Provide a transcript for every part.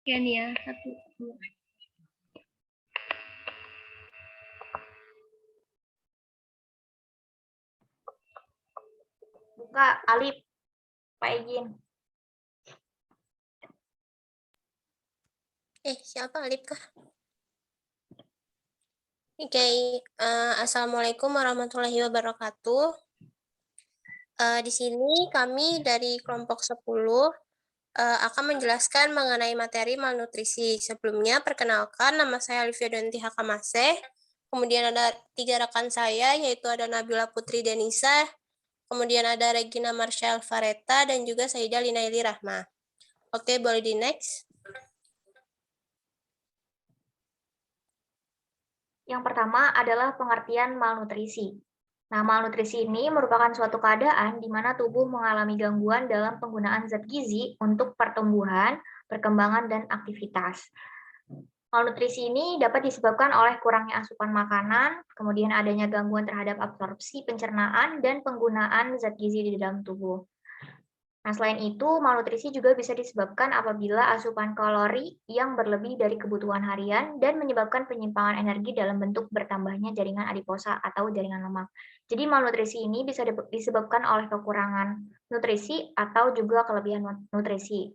Sekian ya, 1, 2. Buka Alif, Pak izin. Siapa Alif kah? Oke, Assalamualaikum warahmatullahi wabarakatuh. Di sini kami dari kelompok 10 akan menjelaskan mengenai materi malnutrisi. Sebelumnya, perkenalkan, nama saya Alifia Donti Hakamase. Kemudian ada 3 rekan saya, yaitu ada Nabila Putri Denisa, kemudian ada Regina Marsha Alvareta, dan juga Saida Linaili Rahma. Oke, boleh di next. Yang pertama adalah pengertian malnutrisi. Nah, malnutrisi ini merupakan suatu keadaan di mana tubuh mengalami gangguan dalam penggunaan zat gizi untuk pertumbuhan, perkembangan, dan aktivitas. Malnutrisi ini dapat disebabkan oleh kurangnya asupan makanan, kemudian adanya gangguan terhadap absorpsi, pencernaan, dan penggunaan zat gizi di dalam tubuh. Nah, selain itu, malnutrisi juga bisa disebabkan apabila asupan kalori yang berlebih dari kebutuhan harian dan menyebabkan penyimpangan energi dalam bentuk bertambahnya jaringan adiposa atau jaringan lemak. Jadi malnutrisi ini bisa disebabkan oleh kekurangan nutrisi atau juga kelebihan nutrisi.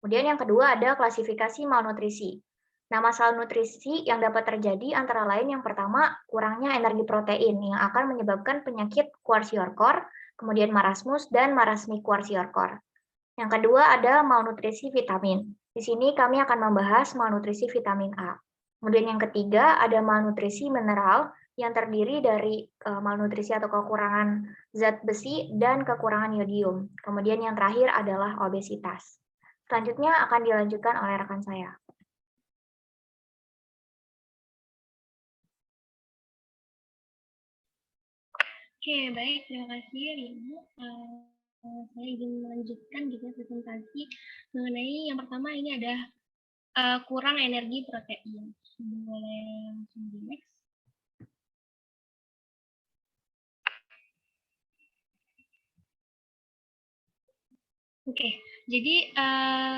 Kemudian yang kedua ada klasifikasi malnutrisi. Nah, masalah nutrisi yang dapat terjadi antara lain yang pertama, kurangnya energi protein yang akan menyebabkan penyakit kwashiorkor, kemudian marasmus dan marasmi kwashiorkor. Yang kedua ada malnutrisi vitamin. Di sini kami akan membahas malnutrisi vitamin A. Kemudian yang ketiga ada malnutrisi mineral yang terdiri dari malnutrisi atau kekurangan zat besi dan kekurangan yodium. Kemudian yang terakhir adalah obesitas. Selanjutnya akan dilanjutkan oleh rekan saya. Oke, baik. Terima kasih, Rina. Saya ingin melanjutkan juga presentasi mengenai yang pertama ini ada kurang energi protein. Boleh langsung di next. Oke, jadi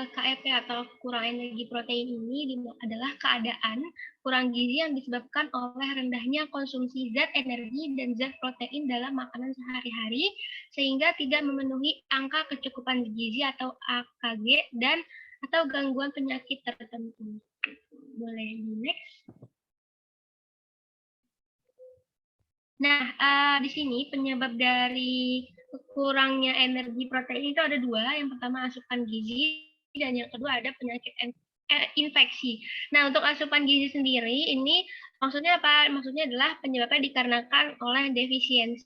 KEP atau kurang energi protein ini adalah keadaan kurang gizi yang disebabkan oleh rendahnya konsumsi zat energi dan zat protein dalam makanan sehari-hari sehingga tidak memenuhi angka kecukupan gizi atau AKG dan atau gangguan penyakit tertentu. Boleh di next. Nah, di sini penyebab dari kurangnya energi protein itu ada 2. Yang pertama asupan gizi dan yang kedua ada penyakit infeksi. Nah, untuk asupan gizi sendiri ini maksudnya apa? Maksudnya adalah penyebabnya dikarenakan oleh defisiensi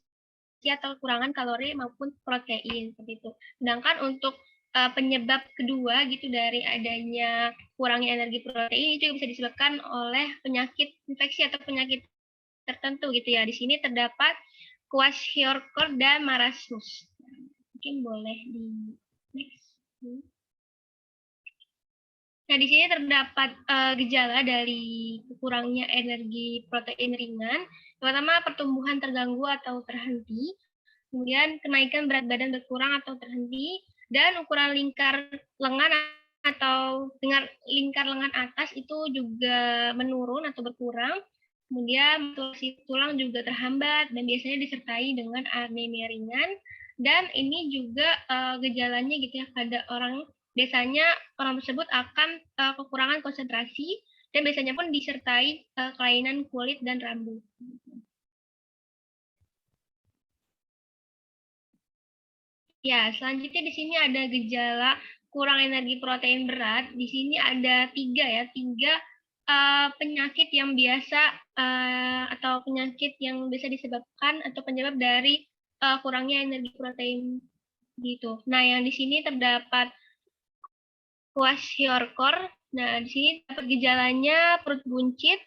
atau kekurangan kalori maupun protein seperti itu. Sedangkan untuk penyebab kedua gitu dari adanya kurangnya energi protein itu bisa disebabkan oleh penyakit infeksi atau penyakit tertentu gitu ya. Di sini terdapat kwashiorkor dan marasmus. Mungkin boleh di next. Nah, di sini terdapat gejala dari kurangnya energi protein ringan. Yang pertama, pertumbuhan terganggu atau terhenti. Kemudian kenaikan berat badan berkurang atau terhenti. Dan ukuran lingkar lengan atau lingkar lengan atas itu juga menurun atau berkurang. Kemudian fungsi tulang juga terhambat dan biasanya disertai dengan anemia ringan. Dan ini juga gejalanya gitu ya, pada biasanya orang tersebut akan kekurangan konsentrasi dan biasanya pun disertai kelainan kulit dan rambut. Ya, selanjutnya di sini ada gejala kurang energi protein berat. Di sini ada 3 ya, 3 penyakit yang biasa atau penyakit yang bisa disebabkan atau penyebab dari kurangnya energi protein gitu. Nah, yang di sini terdapat kwashiorkor. Nah, di sini dapat gejalanya perut buncit,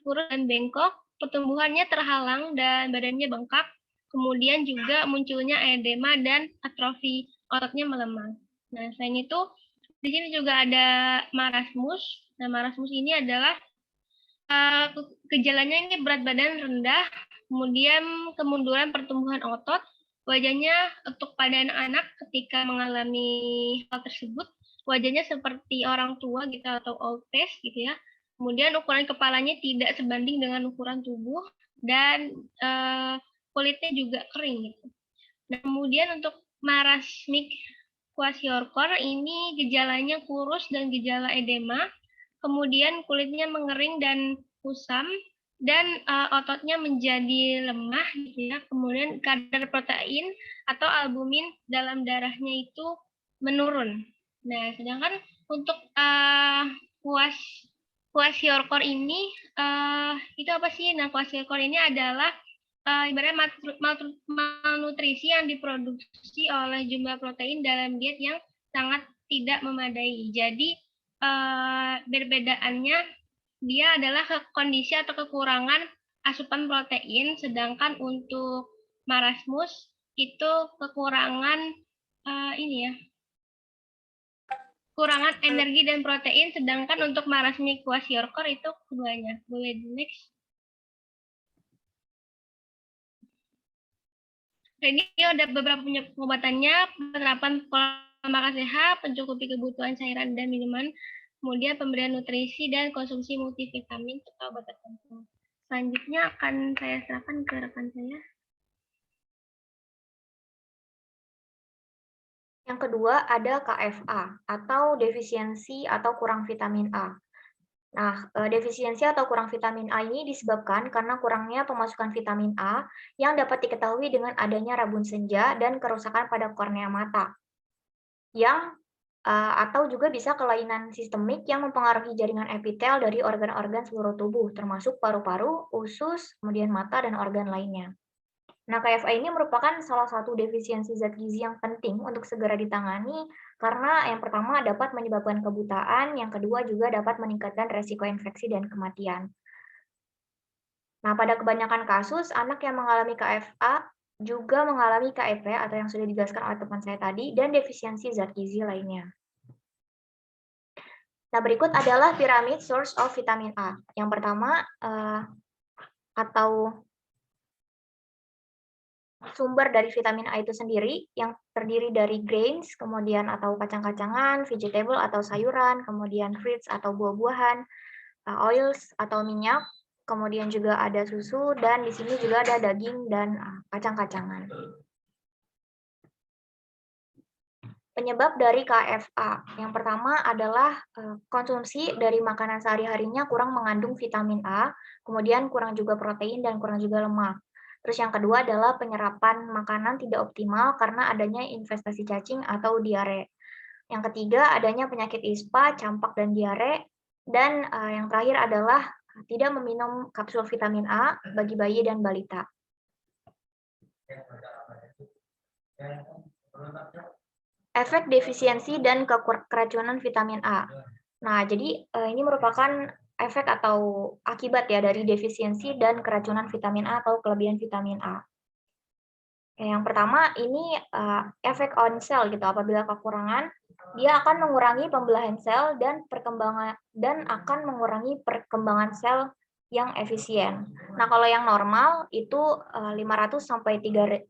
kurus dan bengkok, pertumbuhannya terhalang dan badannya bengkak. Kemudian juga munculnya edema dan atrofi ototnya melemah. Nah, selain itu di sini juga ada marasmus. Nah, marasmus ini adalah gejalanya ini berat badan rendah, kemudian kemunduran pertumbuhan otot, wajahnya untuk pada anak-anak ketika mengalami hal tersebut wajahnya seperti orang tua gitu atau old face gitu ya. Kemudian ukuran kepalanya tidak sebanding dengan ukuran tubuh dan kulitnya juga kering gitu. Nah, kemudian untuk marasmic kwashiorkor ini gejalanya kurus dan gejala edema, kemudian kulitnya mengering dan kusam, dan ototnya menjadi lemah gitu ya. Kemudian kadar protein atau albumin dalam darahnya itu menurun. Nah, sedangkan untuk kwashiorkor ini itu apa sih? Nah, kwashiorkor ini adalah ibaratnya malnutrisi yang diproduksi oleh jumlah protein dalam diet yang sangat tidak memadai. Jadi perbedaannya dia adalah kondisi atau kekurangan asupan protein, sedangkan untuk marasmus itu kekurangan ini ya, kekurangan energi dan protein, sedangkan untuk marasmic kwashiorkor itu keduanya. Boleh next. Ini ada beberapa pengobatannya, penerapan pola makan sehat, mencukupi kebutuhan cairan dan minuman, kemudian pemberian nutrisi dan konsumsi multivitamin serta obat tertentu. Selanjutnya akan saya serahkan ke rekan saya. Yang kedua ada KFA atau defisiensi atau kurang vitamin A. Nah, defisiensi atau kurang vitamin A ini disebabkan karena kurangnya pemasukan vitamin A yang dapat diketahui dengan adanya rabun senja dan kerusakan pada kornea mata. Atau juga bisa kelainan sistemik yang mempengaruhi jaringan epitel dari organ-organ seluruh tubuh, termasuk paru-paru, usus, kemudian mata, dan organ lainnya. Nah, KFA ini merupakan salah satu defisiensi zat gizi yang penting untuk segera ditangani karena yang pertama dapat menyebabkan kebutaan, yang kedua juga dapat meningkatkan resiko infeksi dan kematian. Nah, pada kebanyakan kasus, anak yang mengalami KFA juga mengalami KEP atau yang sudah dijelaskan oleh teman saya tadi, dan defisiensi zat gizi lainnya. Nah, berikut adalah piramid source of vitamin A. Yang pertama, atau sumber dari vitamin A itu sendiri yang terdiri dari grains, kemudian atau kacang-kacangan, vegetable atau sayuran, kemudian fruits atau buah-buahan, oils atau minyak, kemudian juga ada susu, dan di sini juga ada daging dan kacang-kacangan. Penyebab dari KFA yang pertama adalah konsumsi dari makanan sehari-harinya kurang mengandung vitamin A, kemudian kurang juga protein dan kurang juga lemak. Terus yang kedua adalah penyerapan makanan tidak optimal karena adanya investasi cacing atau diare. Yang ketiga adanya penyakit ISPA, campak dan diare. Dan yang terakhir adalah tidak meminum kapsul vitamin A bagi bayi dan balita. Efek defisiensi dan keracunan vitamin A. Nah, jadi ini merupakan efek atau akibat ya dari defisiensi dan keracunan vitamin A atau kelebihan vitamin A. Yang pertama ini efek on cell gitu. Apabila kekurangan, dia akan mengurangi pembelahan sel dan perkembangan dan akan mengurangi perkembangan sel yang efisien. Nah, kalau yang normal itu 500 sampai 3000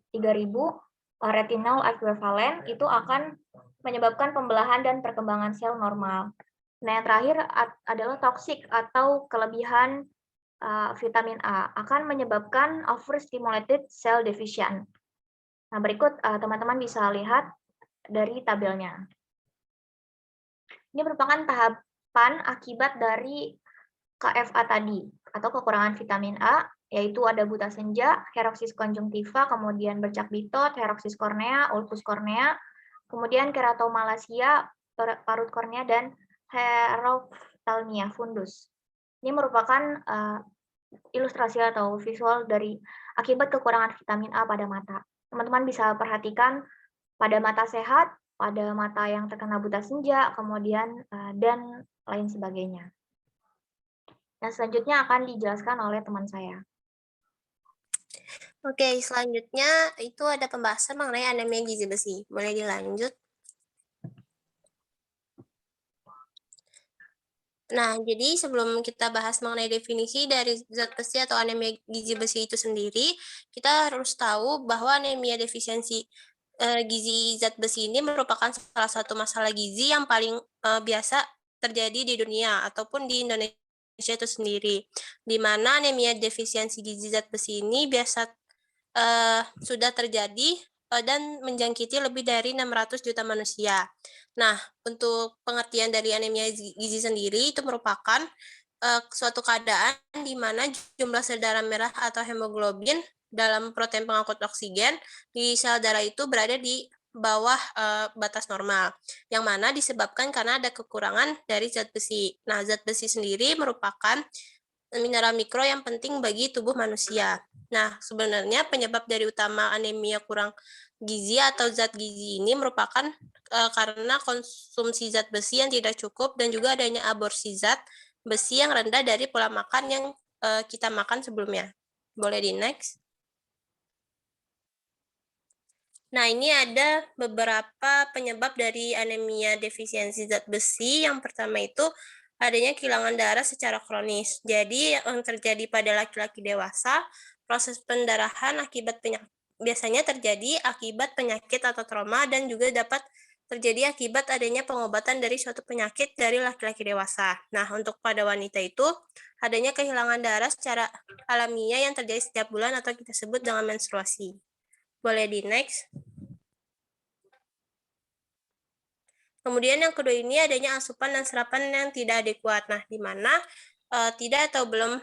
retinol ekvivalen itu akan menyebabkan pembelahan dan perkembangan sel normal. Nah, yang terakhir adalah toksik atau kelebihan vitamin A akan menyebabkan overstimulated cell deficient. Nah, berikut teman-teman bisa lihat dari tabelnya. Ini merupakan tahapan akibat dari KFA tadi atau kekurangan vitamin A, yaitu ada buta senja, heroksis konjungtiva, kemudian bercak bitot, heroksis kornea, ulkus kornea, kemudian keratomalacia, parut kornea, dan heroftalmia fundus. Ini merupakan ilustrasi atau visual dari akibat kekurangan vitamin A pada mata. Teman-teman bisa perhatikan pada mata sehat, pada mata yang terkena buta senja, kemudian dan lain sebagainya. Dan selanjutnya akan dijelaskan oleh teman saya. Oke, selanjutnya itu ada pembahasan mengenai anemia gizi besi. Boleh dilanjut? Nah, jadi sebelum kita bahas mengenai definisi dari zat besi atau anemia gizi besi itu sendiri, kita harus tahu bahwa anemia defisiensi gizi zat besi ini merupakan salah satu masalah gizi yang paling biasa terjadi di dunia ataupun di Indonesia itu sendiri, di mana anemia defisiensi gizi zat besi ini biasa sudah terjadi dan menjangkiti lebih dari 600 juta manusia. Nah, untuk pengertian dari anemia gizi sendiri itu merupakan suatu keadaan di mana jumlah sel darah merah atau hemoglobin dalam protein pengangkut oksigen di sel darah itu berada di bawah batas normal, yang mana disebabkan karena ada kekurangan dari zat besi. Nah, zat besi sendiri merupakan mineral mikro yang penting bagi tubuh manusia. Nah, sebenarnya penyebab dari utama anemia kurang gizi atau zat gizi ini merupakan karena konsumsi zat besi yang tidak cukup dan juga adanya aborsi zat besi yang rendah dari pola makan yang kita makan sebelumnya. Boleh di next. Nah, ini ada beberapa penyebab dari anemia defisiensi zat besi. Yang pertama itu adanya kehilangan darah secara kronis. Jadi, yang terjadi pada laki-laki dewasa, proses pendarahan akibat penyakit biasanya terjadi akibat penyakit atau trauma dan juga dapat terjadi akibat adanya pengobatan dari suatu penyakit dari laki-laki dewasa. Nah, untuk pada wanita itu adanya kehilangan darah secara alamiah yang terjadi setiap bulan atau kita sebut dengan menstruasi. Boleh di next. Kemudian yang kedua ini adanya asupan dan serapan yang tidak adekuat. Nah, di mana tidak atau belum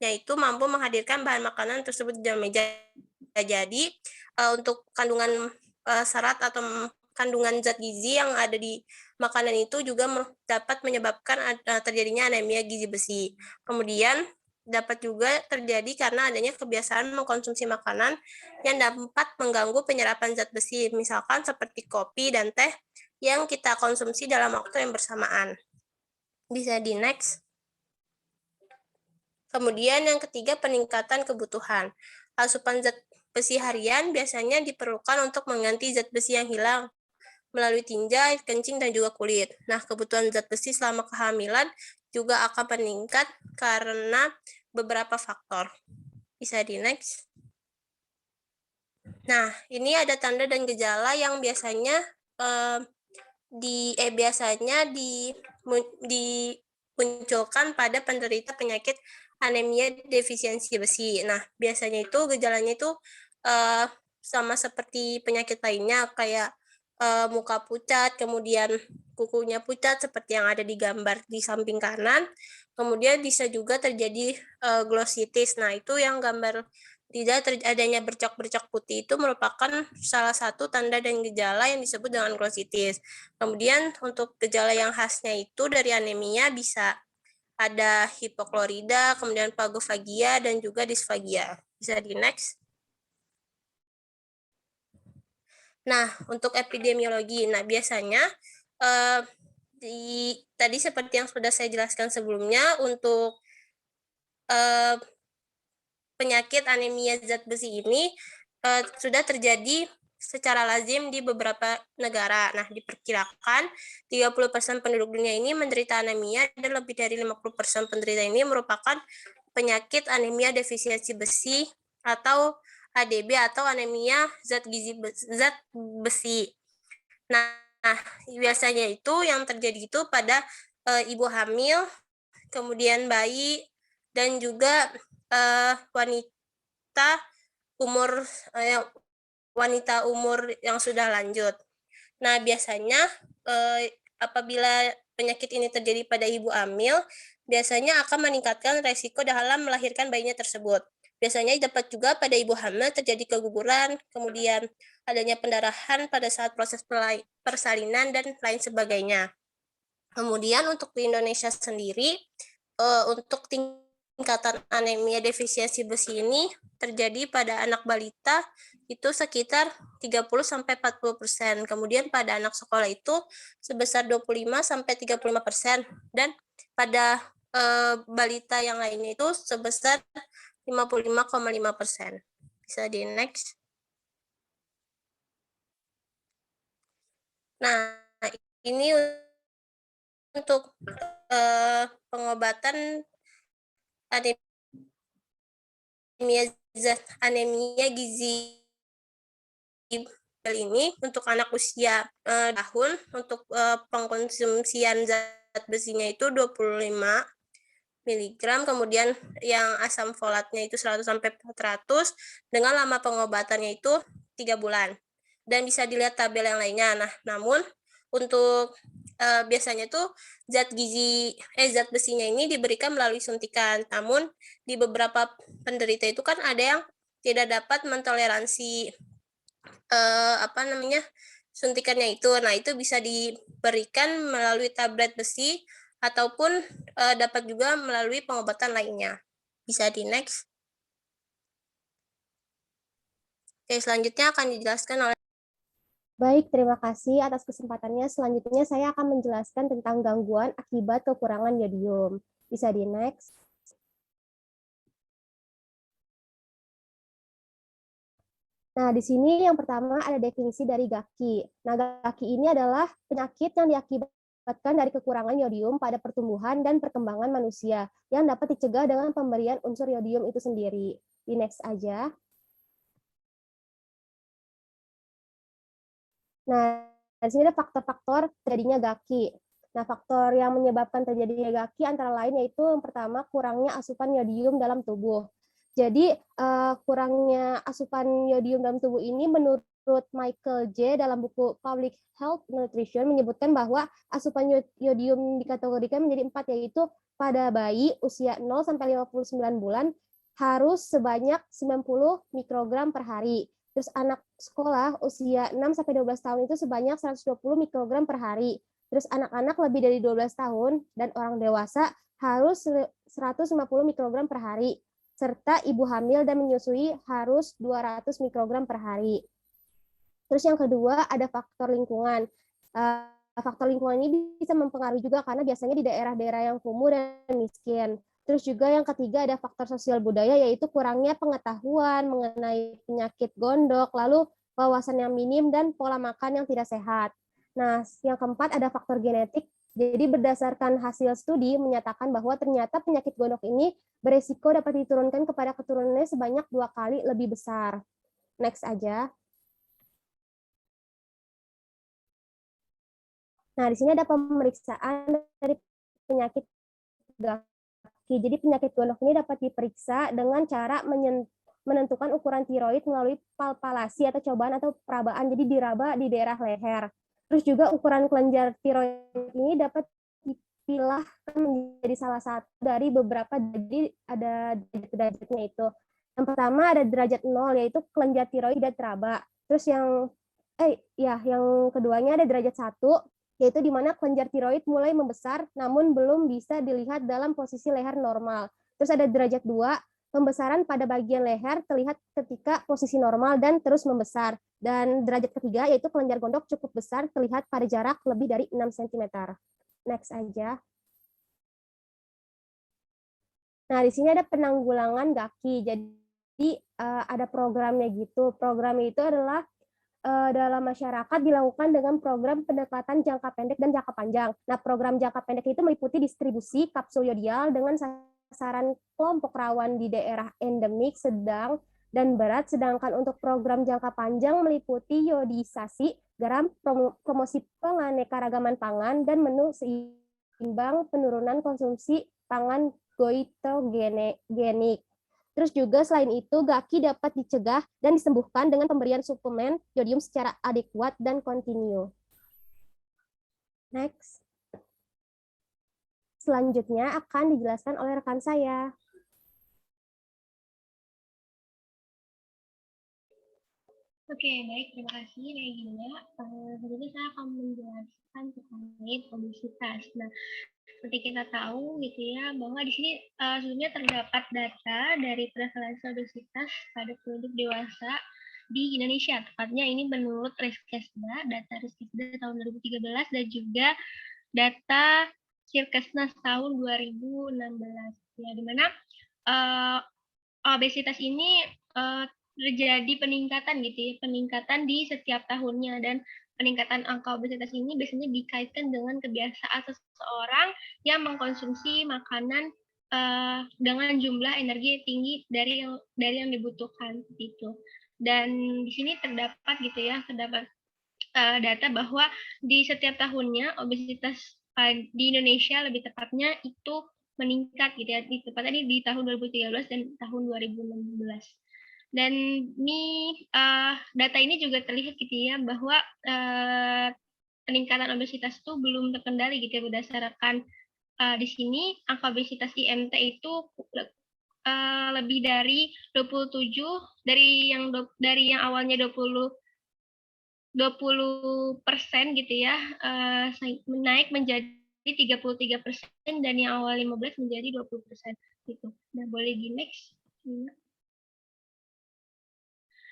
yaitu mampu menghadirkan bahan makanan tersebut di dalam meja. Jadi untuk kandungan serat atau kandungan zat gizi yang ada di makanan itu juga dapat menyebabkan terjadinya anemia gizi besi. Kemudian dapat juga terjadi karena adanya kebiasaan mengkonsumsi makanan yang dapat mengganggu penyerapan zat besi, misalkan seperti kopi dan teh yang kita konsumsi dalam waktu yang bersamaan. Bisa di next. Kemudian yang ketiga, peningkatan kebutuhan. Asupan zat besi harian biasanya diperlukan untuk mengganti zat besi yang hilang melalui tinja, air kencing, dan juga kulit. Nah, kebutuhan zat besi selama kehamilan juga akan meningkat karena beberapa faktor. Bisa di next. Nah, ini ada tanda dan gejala yang biasanya dimunculkan pada penderita penyakit anemia defisiensi besi. Nah, biasanya itu gejalanya itu sama seperti penyakit lainnya, kayak muka pucat, kemudian kukunya pucat seperti yang ada di gambar di samping kanan. Kemudian bisa juga terjadi glositis. Nah, itu yang gambar tidak adanya bercak-bercak putih itu merupakan salah satu tanda dan gejala yang disebut dengan glositis. Kemudian untuk gejala yang khasnya itu dari anemia bisa ada hipoklorida, kemudian pagofagia, dan juga disfagia. Bisa di next. Nah, untuk epidemiologi, biasanya tadi seperti yang sudah saya jelaskan sebelumnya, untuk penyakit anemia zat besi ini sudah terjadi secara lazim di beberapa negara. Nah, diperkirakan 30% penduduk dunia ini menderita anemia dan lebih dari 50% penderita ini merupakan penyakit anemia defisiensi besi atau ADB atau anemia zat besi. Nah, biasanya itu yang terjadi itu pada ibu hamil, kemudian bayi, dan juga wanita umur yang sudah lanjut. Nah, biasanya apabila penyakit ini terjadi pada ibu hamil, biasanya akan meningkatkan resiko dalam melahirkan bayinya tersebut. Biasanya dapat juga pada ibu hamil terjadi keguguran, kemudian adanya pendarahan pada saat proses persalinan, dan lain sebagainya. Kemudian untuk di Indonesia sendiri, untuk tingkatan anemia defisiensi besi ini terjadi pada anak balita itu sekitar 30-40%. Kemudian pada anak sekolah itu sebesar 25-35%. Dan pada balita yang lainnya itu sebesar 55,5%. Bisa di next. Nah, ini untuk pengobatan anemia gizi ini untuk anak usia tahun untuk pengkonsumsian zat besinya itu 25 miligram, kemudian yang asam folatnya itu 100 sampai 400 dengan lama pengobatannya itu 3 bulan. Dan bisa dilihat tabel yang lainnya. Nah, namun untuk biasanya tuh zat besinya ini diberikan melalui suntikan. Namun di beberapa penderita itu kan ada yang tidak dapat mentoleransi suntikannya itu. Nah, itu bisa diberikan melalui tablet besi ataupun dapat juga melalui pengobatan lainnya. Bisa di next. Oke, selanjutnya akan dijelaskan oleh. Baik, terima kasih atas kesempatannya. Selanjutnya saya akan menjelaskan tentang gangguan akibat kekurangan yodium. Bisa di next. Nah, di sini yang pertama ada definisi dari GAKI. Nah, GAKI ini adalah penyakit yang diakibatkan dari kekurangan yodium pada pertumbuhan dan perkembangan manusia yang dapat dicegah dengan pemberian unsur yodium itu sendiri. Di next aja. Nah, di sini ada faktor-faktor terjadinya GAKI. Nah, faktor yang menyebabkan terjadinya GAKI antara lain yaitu yang pertama kurangnya asupan yodium dalam tubuh. Jadi kurangnya asupan yodium dalam tubuh ini menurut Michael J. dalam buku Public Health Nutrition menyebutkan bahwa asupan yodium dikategorikan menjadi 4, yaitu pada bayi usia 0 sampai 59 bulan harus sebanyak 90 mikrogram per hari. Terus anak sekolah usia 6 sampai 12 tahun itu sebanyak 120 mikrogram per hari. Terus anak-anak lebih dari 12 tahun dan orang dewasa harus 150 mikrogram per hari. Serta ibu hamil dan menyusui harus 200 mikrogram per hari. Terus yang kedua ada faktor lingkungan. Faktor lingkungan ini bisa mempengaruhi juga karena biasanya di daerah-daerah yang kumuh dan miskin. Terus juga yang ketiga ada faktor sosial budaya, yaitu kurangnya pengetahuan mengenai penyakit gondok, lalu wawasan yang minim dan pola makan yang tidak sehat. Nah, yang keempat ada faktor genetik. Jadi berdasarkan hasil studi menyatakan bahwa ternyata penyakit gondok ini beresiko dapat diturunkan kepada keturunannya sebanyak 2 kali lebih besar. Next aja. Nah, di sini ada pemeriksaan dari penyakit GAKI. Jadi penyakit gondok ini dapat diperiksa dengan cara menentukan ukuran tiroid melalui palpalasi atau cobaan atau perabaan. Jadi diraba di daerah leher. Terus juga ukuran kelenjar tiroid ini dapat dipilah menjadi salah satu dari beberapa, jadi ada derajatnya itu. Yang pertama ada derajat 0, yaitu kelenjar tiroid tidak teraba. Terus yang keduanya ada derajat 1, yaitu di mana kelenjar tiroid mulai membesar namun belum bisa dilihat dalam posisi leher normal. Terus ada derajat 2, pembesaran pada bagian leher terlihat ketika posisi normal dan terus membesar. Dan derajat ketiga yaitu kelenjar gondok cukup besar terlihat pada jarak lebih dari 6 cm. Next aja. Nah, di sini ada penanggulangan GAKI. Jadi ada programnya gitu. Programnya itu adalah dalam masyarakat dilakukan dengan program pendekatan jangka pendek dan jangka panjang. Nah, program jangka pendek itu meliputi distribusi kapsul yodial dengan sasaran kelompok rawan di daerah endemik, sedang, dan berat, sedangkan untuk program jangka panjang meliputi yodisasi, garam, promosi penganekaragaman pangan, dan menu seimbang penurunan konsumsi pangan goitogenik. Terus juga selain itu, GAKI dapat dicegah dan disembuhkan dengan pemberian suplemen yodium secara adekuat dan kontinu. Next. Selanjutnya akan dijelaskan oleh rekan saya. Oke, baik. Terima kasih, Regina. Selanjutnya saya akan menjelaskan terkait obesitas. Nah, seperti kita tahu gitu ya, bahwa di sini sebelumnya terdapat data dari prevalensi obesitas pada penduduk dewasa di Indonesia. Tepatnya ini menurut Riskesda, data Riskesda tahun 2013 dan juga data Cirkesnas tahun 2016. Ya, di mana obesitas ini terjadi peningkatan gitu ya, peningkatan di setiap tahunnya, dan peningkatan angka obesitas ini biasanya dikaitkan dengan kebiasaan seseorang yang mengkonsumsi makanan dengan jumlah energi tinggi dari yang dibutuhkan gitu. Dan di sini terdapat gitu ya, terdapat data bahwa di setiap tahunnya obesitas di Indonesia lebih tepatnya itu meningkat gitu ya, tepatnya di tahun 2013 dan tahun 2016. Dan ini data ini juga terlihat gitu ya bahwa peningkatan obesitas itu belum terkendali gitu ya, berdasarkan di sini angka obesitas IMT itu lebih dari 27 dari yang awalnya 20% gitu ya, naik menjadi 33% dan yang awal 15 menjadi 20% gitu. Nah, boleh di next.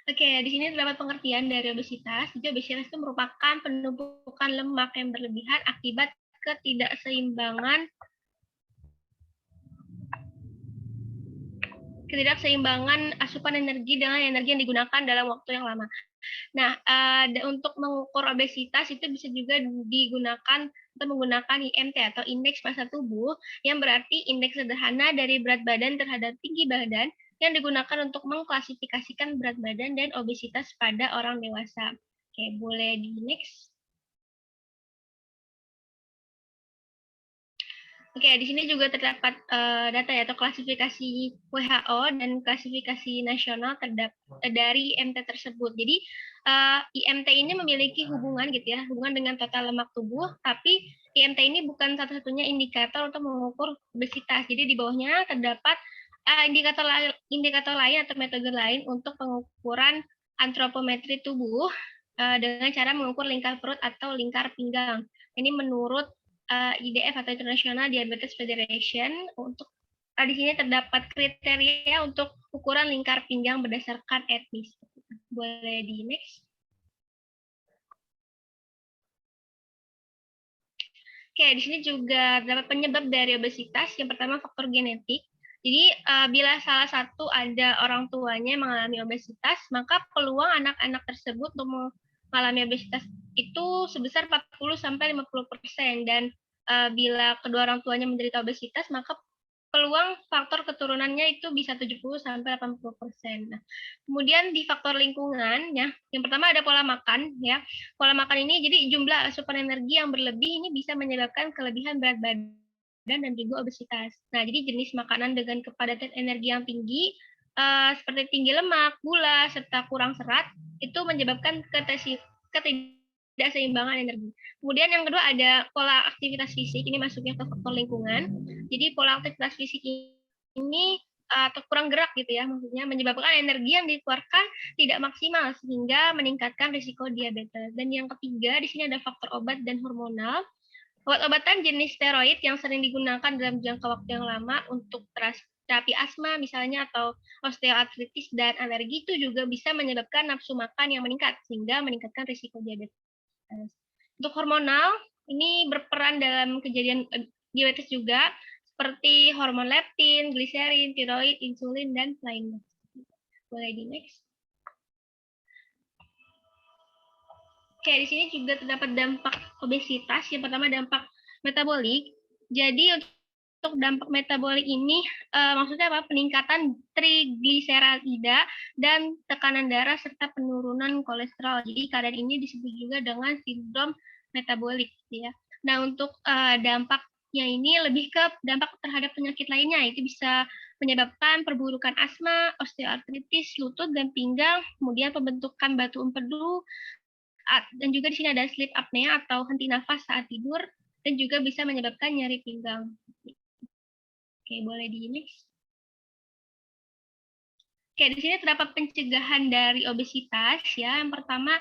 Oke, di sini terdapat pengertian dari obesitas. Jadi obesitas itu merupakan penumpukan lemak yang berlebihan akibat ketidakseimbangan asupan energi dengan energi yang digunakan dalam waktu yang lama. Nah, untuk mengukur obesitas itu bisa juga digunakan atau menggunakan IMT atau indeks massa tubuh, yang berarti indeks sederhana dari berat badan terhadap tinggi badan yang digunakan untuk mengklasifikasikan berat badan dan obesitas pada orang dewasa. Oke, boleh di next. Oke, di sini juga terdapat data ya, atau klasifikasi WHO dan klasifikasi nasional dari IMT tersebut. Jadi IMT ini memiliki hubungan gitu ya, hubungan dengan total lemak tubuh, tapi IMT ini bukan satu-satunya indikator untuk mengukur obesitas. Jadi di bawahnya terdapat indikator lain atau metode lain untuk pengukuran antropometri tubuh dengan cara mengukur lingkar perut atau lingkar pinggang. Ini menurut IDF atau International Diabetes Federation. Untuk di sini terdapat kriteria untuk ukuran lingkar pinggang berdasarkan etnis. Boleh di next. Oke, di sini juga terdapat penyebab dari obesitas. Yang pertama faktor genetik. Jadi bila salah satu ada orang tuanya yang mengalami obesitas, maka peluang anak-anak tersebut untuk mengalami obesitas itu sebesar 40-50%, dan bila kedua orang tuanya menderita obesitas, maka peluang faktor keturunannya itu bisa 70-80%. Nah, kemudian di faktor lingkungan ya, yang pertama ada pola makan ya. Pola makan ini jadi jumlah asupan energi yang berlebih ini bisa menyebabkan kelebihan berat badan dan juga obesitas. Nah, jadi jenis makanan dengan kepadatan energi yang tinggi seperti tinggi lemak, gula, serta kurang serat itu menyebabkan ketidakseimbangan energi. Kemudian yang kedua ada pola aktivitas fisik, ini masuknya ke faktor lingkungan. Jadi pola aktivitas fisik ini atau kurang gerak gitu ya, maksudnya menyebabkan energi yang dikeluarkan tidak maksimal sehingga meningkatkan risiko diabetes. Dan yang ketiga di sini ada faktor obat dan hormonal. Obat-obatan jenis steroid yang sering digunakan dalam jangka waktu yang lama untuk terapi asma misalnya atau osteoartritis dan alergi itu juga bisa menyebabkan nafsu makan yang meningkat sehingga meningkatkan risiko diabetes. Untuk hormonal ini berperan dalam kejadian diabetes juga seperti hormon leptin, gliserin, tiroid, insulin dan lainnya. Boleh di next. Oke, di sini juga terdapat dampak obesitas. Yang pertama dampak metabolik. Jadi untuk dampak metabolik ini maksudnya apa? Peningkatan trigliserida dan tekanan darah serta penurunan kolesterol. Jadi keadaan ini disebut juga dengan sindrom metabolik ya. Nah, untuk dampaknya ini lebih ke dampak terhadap penyakit lainnya. Itu bisa menyebabkan perburukan asma, osteoartritis lutut dan pinggang, kemudian pembentukan batu empedu, dan juga di sini ada sleep apnea atau henti nafas saat tidur, dan juga bisa menyebabkan nyeri pinggang. Oke, boleh di next. Oke, di sini terdapat pencegahan dari obesitas ya. Yang pertama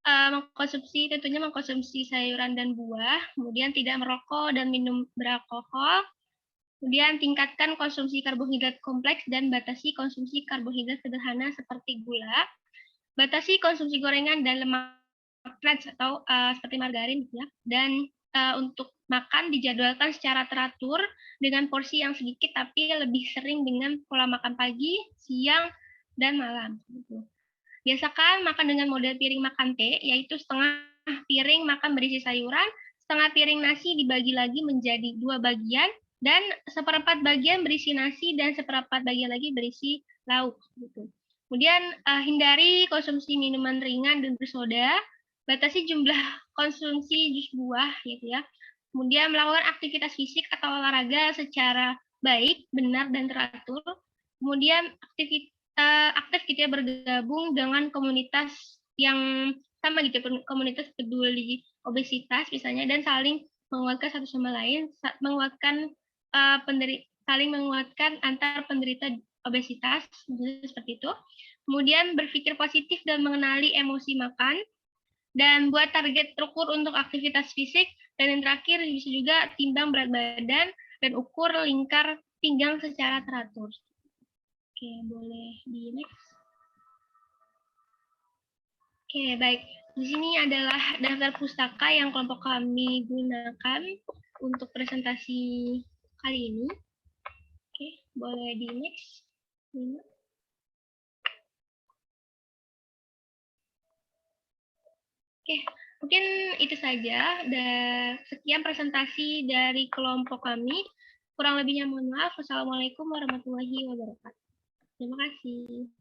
tentunya mengkonsumsi sayuran dan buah, kemudian tidak merokok dan minum beralkohol, kemudian tingkatkan konsumsi karbohidrat kompleks dan batasi konsumsi karbohidrat sederhana seperti gula, batasi konsumsi gorengan dan lemak trans atau seperti margarin ya. Dan untuk makan dijadwalkan secara teratur dengan porsi yang sedikit tapi lebih sering dengan pola makan pagi, siang, dan malam. Gitu. Biasakan makan dengan model piring makan teh, yaitu setengah piring makan berisi sayuran, setengah piring nasi dibagi lagi menjadi 2 bagian, dan seperempat bagian berisi nasi dan seperempat bagian lagi berisi lauk. Gitu. Kemudian hindari konsumsi minuman ringan dan bersoda, batasi jumlah konsumsi jus buah gitu ya. Kemudian melakukan aktivitas fisik atau olahraga secara baik, benar dan teratur. Kemudian aktif gitu ya, bergabung dengan komunitas yang sama gitu, komunitas peduli obesitas misalnya, dan saling menguatkan satu sama lain, saling menguatkan antar penderita obesitas, seperti itu. Kemudian berpikir positif dan mengenali emosi makan, dan buat target terukur untuk aktivitas fisik, dan yang terakhir bisa juga timbang berat badan dan ukur lingkar pinggang secara teratur. Oke, boleh di next. Oke, baik. Di sini adalah daftar pustaka yang kelompok kami gunakan untuk presentasi kali ini. Oke, boleh di next. Oke, mungkin itu saja. Sekian presentasi dari kelompok kami. Kurang lebihnya mohon maaf. Wassalamualaikum warahmatullahi wabarakatuh. Terima kasih.